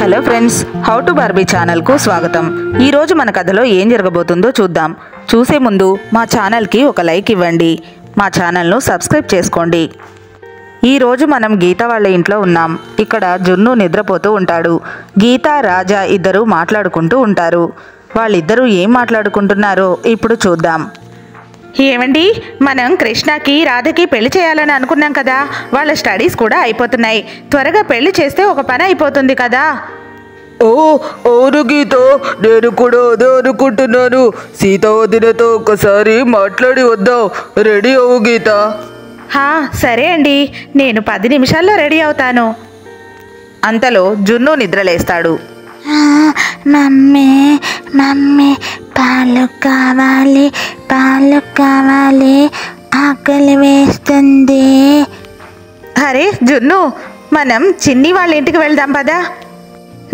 Hello friends, how to Barbie ఛానల్కు స్వాగతం. ఈరోజు మన కథలో ఏం జరగబోతుందో చూద్దాం. చూసే ముందు మా ఛానల్కి ఒక లైక్ ఇవ్వండి, మా ఛానల్ను సబ్స్క్రైబ్ చేసుకోండి. ఈరోజు మనం గీత వాళ్ళ ఇంట్లో ఉన్నాం. ఇక్కడ జున్ను నిద్రపోతూ ఉంటాడు. గీత, రాజా ఇద్దరు మాట్లాడుకుంటూ ఉంటారు. వాళ్ళిద్దరూ ఏం మాట్లాడుకుంటున్నారో ఇప్పుడు చూద్దాం. ఏమండి, మనం కృష్ణకి రాధకి పెళ్లి చేయాలని అనుకున్నాం కదా, వాళ్ళ స్టడీస్ కూడా అయిపోతున్నాయి. త్వరగా పెళ్లి చేస్తే ఒక పని అయిపోతుంది కదా. ఓ అవును గీత, నేను కూడా అదే అనుకుంటున్నాను. సీత వదినతో ఒకసారి మాట్లాడి వద్దాం. రెడీ అవ్వు గీత. సరే అండి, నేను 10 నిమిషాల్లో రెడీ అవుతాను. అంతలో జున్ను నిద్రలేస్తాడు. మమ్మీ మమ్మీ పాలు కావాలి, పాలు కావాలి, ఆకలి వేస్తుంది. అరే జున్ను, మనం చిన్ని వాళ్ళ ఇంటికి వెళ్దాం పదా.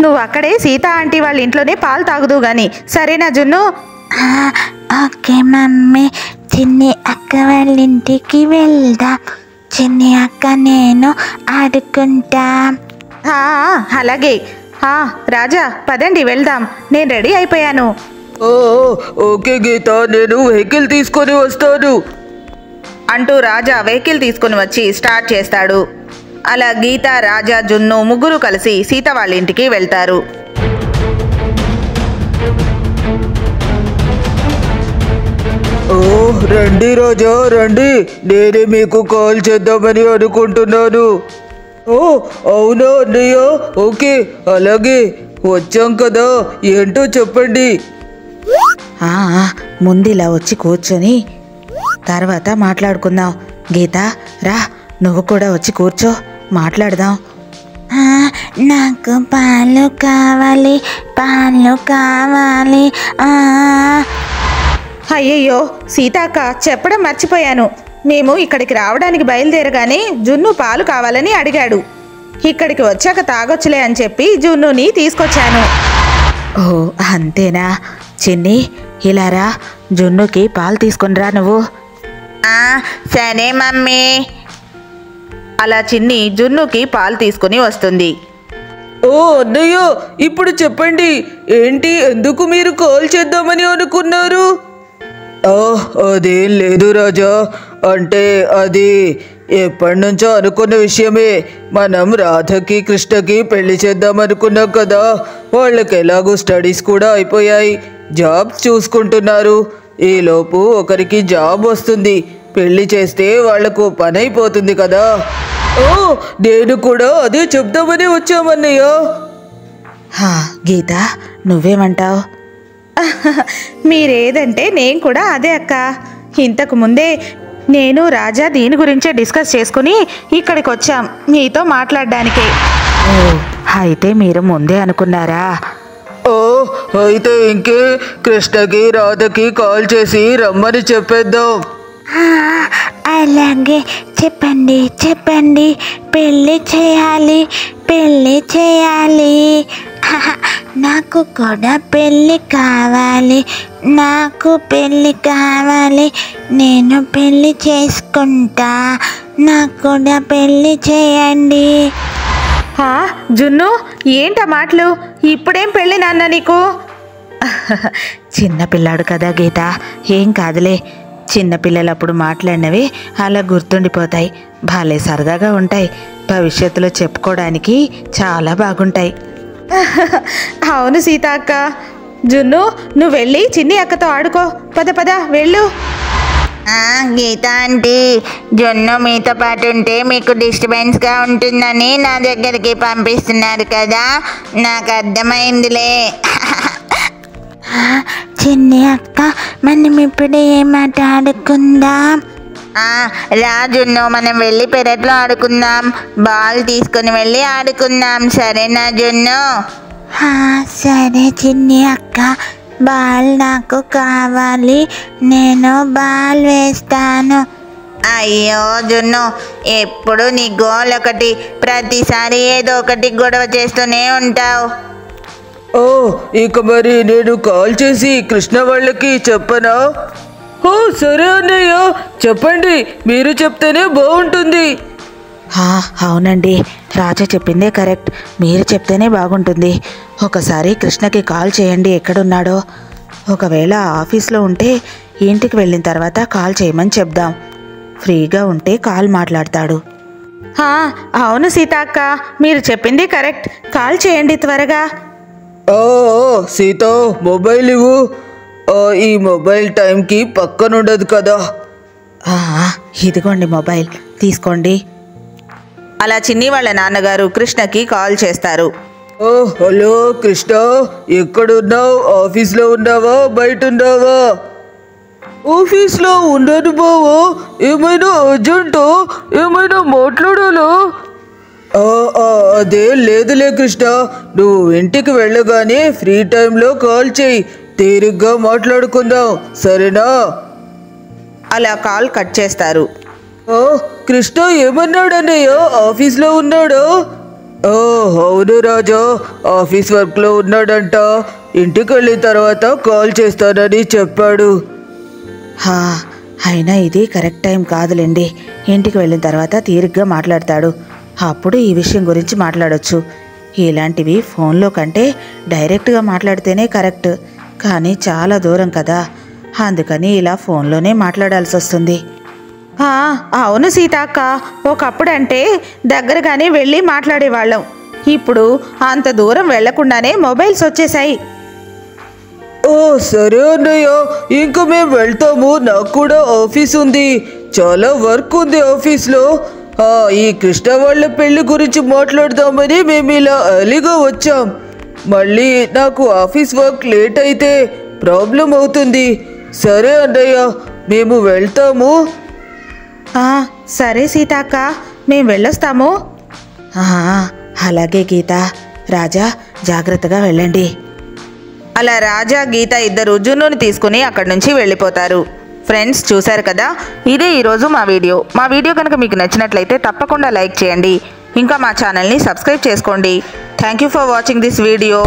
నువ్వు అక్కడే సీత ఆంటీ వాళ్ళ ఇంట్లోనే పాలు తాగుదు గాని, సరేనా జున్ను? ఓకే మమ్మీ, చిన్ని అక్క వాళ్ళ ఇంటికి వెళ్దాం. చిన్ని అక్క నేను ఆడుకుంటాం. అలాగే. రాజా పదండి వెళ్దాం, నేను రెడీ అయిపోయాను. ఓకే గీత, నేను వెహికల్ తీసుకొని వస్తాను అంటూ రాజా వెహికల్ తీసుకుని వచ్చి స్టార్ట్ చేస్తాడు. అలా గీత, రాజా, జున్ను ముగ్గురు కలిసి సీత వాళ్ళ ఇంటికి వెళ్తారు. రండి రాజా రండి, నేనే మీకు కాల్ చేద్దామని అనుకుంటున్నాను. అవునా అన్నయ్య? ఓకే అలాగే, వచ్చాం కదా, ఏంటో చెప్పండి. ముందు ఇలా వచ్చి కూర్చొని తర్వాత మాట్లాడుకుందాం. గీత రా, నువ్వు కూడా వచ్చి కూర్చో, మాట్లాడదాం. నాకు పాలు కావాలి, పాలు కావాలి. అయ్యయ్యో సీతాక్క, చెప్పడం మర్చిపోయాను. మేము ఇక్కడికి రావడానికి బయలుదేరగానే జున్ను పాలు కావాలని అడిగాడు. ఇక్కడికి వచ్చాక తాగొచ్చులే అని చెప్పి జున్నుని తీసుకొచ్చాను. అంతేనా? చిన్ని ఇలా రా, జున్నుకి పాలు తీసుకునిరా నువ్వు. సరే మమ్మీ. అలా చిన్ని జున్నుకి పాలు తీసుకుని వస్తుంది. అన్నయ్య, ఇప్పుడు చెప్పండి, ఏంటి, ఎందుకు మీరు కాల్ చేద్దామని అనుకున్నారు? అదేం లేదు రాజా, అంటే అది ఎప్పటి నుంచో అనుకున్న విషయమే. మనం రాధకి కృష్ణకి పెళ్లి చేద్దాం అనుకున్నాం కదా. వాళ్ళకి ఎలాగో స్టడీస్ కూడా అయిపోయాయి, జాబ్స్ చూసుకుంటున్నారు. ఈలోపు ఒకరికి జాబ్ వస్తుంది, పెళ్లి చేస్తే వాళ్లకు పని అయిపోతుంది కదా. నేను కూడా అదే చెప్దామని వచ్చామన్నయ్య. గీత నువ్వేమంటావు? మీరేదంటే నేను కూడా అదే అక్క. ఇంతకు ముందే నేను, రాజా దీని గురించే డిస్కస్ చేసుకుని ఇక్కడికి వచ్చాం మీతో మాట్లాడడానికే. అయితే మీరు ముందే అనుకున్నారా? అయితే ఇంకే, కృష్ణకి రాధకి కాల్ చేసి రమ్మని చెప్పేద్దాం. అలాగే, చెప్పండి చెప్పండి, పెళ్ళి చేయాలి, పెళ్ళి చేయాలి. నాకు కూడా పెళ్ళి కావాలి, నాకు పెళ్ళి కావాలి, నేను పెళ్ళి చేసుకుంటా, నాకు కూడా పెళ్ళి చేయండి. జున్ను, ఏంటా మాటలు? ఇప్పుడేం పెళ్ళి నాన్న నీకు? చిన్నపిల్లాడు కదా గీత, ఏం కాదులే. చిన్నపిల్లలప్పుడు మాట్లాడినవి అలా గుర్తుండిపోతాయి, భలే సరదాగా ఉంటాయి, భవిష్యత్తులో చెప్పుకోవడానికి చాలా బాగుంటాయి. అవును సీత అక్క. జున్ను, నువ్వు వెళ్ళి చిన్ని అక్కతో ఆడుకో, పద పద వెళ్ళు. గీత ఆంటీ, జున్ను మీతో పాటు ఉంటే మీకు డిస్టర్బెన్స్గా ఉంటుందని నా దగ్గరికి పంపిస్తున్నారు కదా, నాకు అర్థమైందిలే. చిన్ని అక్క, మనం ఇప్పుడు ఏమాట ఆడుకుందాం? రాజున్ను, మనం వెళ్ళి పెరట్లో ఆడుకుందాం, బాల్ తీసుకుని వెళ్ళి ఆడుకుందాం, సరేనా జున్ను? సరే చిన్ని అక్క, బాల్ నాకు కావాలి, నేను బాల్ వేస్తాను. అయ్యో జున్ను, ఎప్పుడు నీ గోల్ ఒకటి, ప్రతిసారి ఏదో ఒకటి గొడవ చేస్తూనే ఉంటావు. ఇక మరి నేను కాల్ చేసి కృష్ణ వాళ్ళకి చెప్పనా? సరే అన్నయ్య, చెప్పండి, మీరు చెప్తేనే బాగుంటుంది. అవునండి, రాజా చెప్పిందే కరెక్ట్. మీరు చెప్తేనే బాగుంటుంది. ఒకసారి కృష్ణకి కాల్ చేయండి ఎక్కడున్నాడో. ఒకవేళ ఆఫీస్లో ఉంటే ఇంటికి వెళ్ళిన తర్వాత కాల్ చేయమని చెప్దాం. ఫ్రీగా ఉంటే కాల్ మాట్లాడతాడు. అవును సీతక్క, మీరు చెప్పింది కరెక్ట్. కాల్ చేయండి త్వరగా. సీత, మొబైల్ ఇవ్వు. ఈ మొబైల్ టైంకి పక్కనుండదు కదా. ఇదిగోండి మొబైల్, తీసుకోండి. అలా చిన్ని వాళ్ళ నాన్నగారు కృష్ణకి కాల్ చేస్తారు. హలో కృష్ణ, ఎక్కడున్నావు? ఆఫీస్లో ఉన్నావా, బయట ఉన్నావా? ఆఫీస్లో ఉన్నాను బావా. ఏమైనా అర్జెంటా? ఏమైనా మాట్లాడాలా? అదే లేదులే కృష్ణ, నువ్వు ఇంటికి వెళ్ళగానే ఫ్రీ టైంలో కాల్ చేయి, తీరిగ్గా మాట్లాడుకుందాం, సరేనా? అలా కాల్ కట్ చేస్తారు. కృష్ణ ఏమన్నాడన్నయ్య? ఆఫీస్లో ఉన్నాడా? అవును రాజా, ఆఫీస్ వర్క్లో ఉన్నాడంట. ఇంటికి వెళ్ళిన తర్వాత కాల్ చేస్తానని చెప్పాడు. అయినా ఇది కరెక్ట్ టైం కాదులేండి. ఇంటికి వెళ్ళిన తర్వాత తీరిగ్గా మాట్లాడతాడు. అప్పుడు ఈ విషయం గురించి మాట్లాడొచ్చు. ఇలాంటివి ఫోన్లో కంటే డైరెక్ట్గా మాట్లాడితేనే కరెక్ట్. కానీ చాలా దూరం కదా, అందుకని ఇలా ఫోన్లోనే మాట్లాడాల్సి వస్తుంది. అవును సీతక్క, ఒకప్పుడంటే దగ్గరగానే వెళ్ళి మాట్లాడేవాళ్ళం. ఇప్పుడు అంత దూరం వెళ్లకుండానే మొబైల్స్ వచ్చేసాయి. సరే అన్నయ్య, ఇంకా మేము వెళ్తాము. నాకు కూడా ఆఫీస్ ఉంది, చాలా వర్క్ ఉంది ఆఫీస్లో. ఈ కృష్ణ వాళ్ళ పెళ్లి గురించి మాట్లాడదామని మేము ఇలా ఎర్లీగా వచ్చాం. మళ్ళీ నాకు ఆఫీస్ వర్క్ లేట్ అయితే ప్రాబ్లం అవుతుంది. సరే అన్నయ్య, మేము వెళ్తాము. సరే సీతక్క, మేము వెళ్ళొస్తాము. అలాగే గీత, రాజా జాగ్రత్తగా వెళ్ళండి. అలా రాజా గీత ఇద్దరు జున్నుని తీసుకుని అక్కడి నుంచి వెళ్ళిపోతారు. ఫ్రెండ్స్, చూశారు కదా, ఇదే ఈరోజు మా వీడియో కనుక మీకు నచ్చినట్లయితే తప్పకుండా లైక్ చేయండి. ఇంకా మా ఛానల్ని సబ్స్క్రైబ్ చేసుకోండి. Thank you for watching this video.